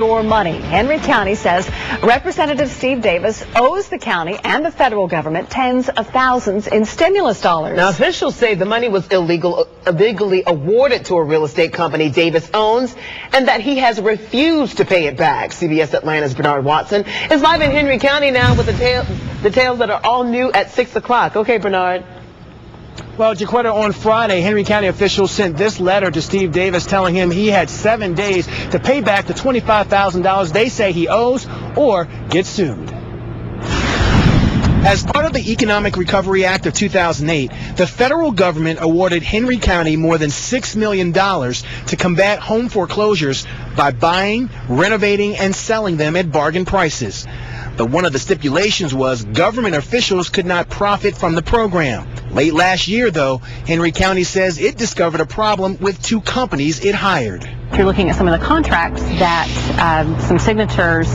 Or money. Henry County says Representative Steve Davis owes the county and the federal government tens of thousands in stimulus dollars. Now, officials say the money was illegally awarded to a real estate company Davis owns, and that he has refused to pay it back. CBS Atlanta's Bernard Watson is live in Henry County now with the details that are all new at 6 o'clock. Okay, Bernard. Well, Jaquetta, on Friday, Henry County officials sent this letter to Steve Davis telling him he had 7 days to pay back the $25,000 they say he owes or get sued. As part of the Economic Recovery Act of 2008, the federal government awarded Henry County more than $6 million to combat home foreclosures by buying, renovating, and selling them at bargain prices. But one of the stipulations was government officials could not profit from the program. Late last year, though, Henry County says it discovered a problem with 2 companies it hired. If you're looking at some of the contracts that some signatures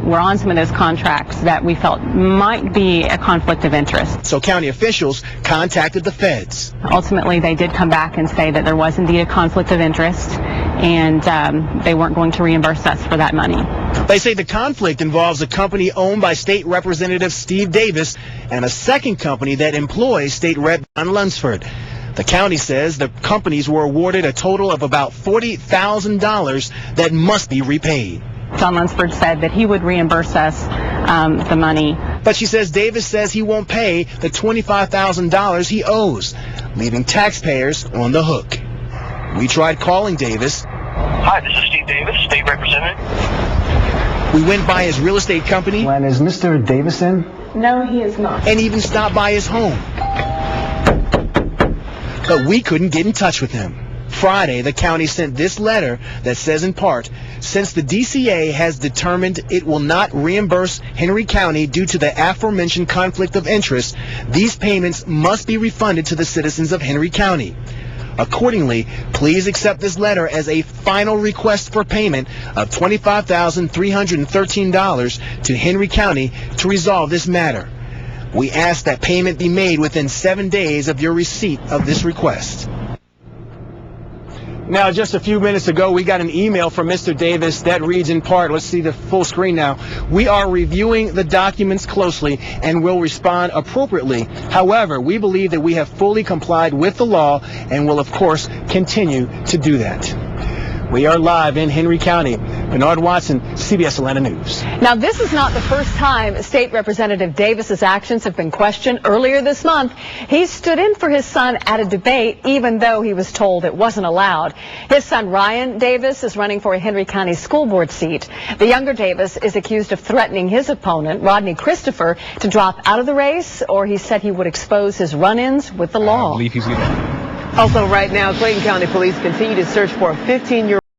were on some of those contracts that we felt might be a conflict of interest. So county officials contacted the feds. Ultimately, they did come back and say that there was indeed a conflict of interest, and they weren't going to reimburse us for that money. They say the conflict involves a company owned by State Representative Steve Davis and a second company that employs State Rep. John Lunsford. The county says the companies were awarded a total of about $40,000 that must be repaid. John Lunsford said that he would reimburse us the money. But she says Davis says he won't pay the $25,000 he owes, leaving taxpayers on the hook. We tried calling Davis. Hi, this is Steve Davis, State Representative. We went by his real estate company. When is Mr. Davis in? No, he is not. And even stopped by his home. But we couldn't get in touch with him. Friday, the county sent this letter that says in part, since the DCA has determined it will not reimburse Henry County due to the aforementioned conflict of interest, these payments must be refunded to the citizens of Henry County. Accordingly, please accept this letter as a final request for payment of $25,313 to Henry County to resolve this matter. We ask that payment be made within 7 days of your receipt of this request. Now, just a few minutes ago, we got an email from Mr. Davis that reads in part, let's see the full screen now. We are reviewing the documents closely and will respond appropriately. However, we believe that we have fully complied with the law and will, of course, continue to do that. We are live in Henry County. Bernard Watson, CBS Atlanta News. Now, this is not the first time State Representative Davis's actions have been questioned. Earlier this month, he stood in for his son at a debate, even though he was told it wasn't allowed. His son, Ryan Davis, is running for a Henry County school board seat. The younger Davis is accused of threatening his opponent, Rodney Christopher, to drop out of the race, or he said he would expose his run-ins with the law. Also, right now, Clayton County Police continue to search for a 15-year-old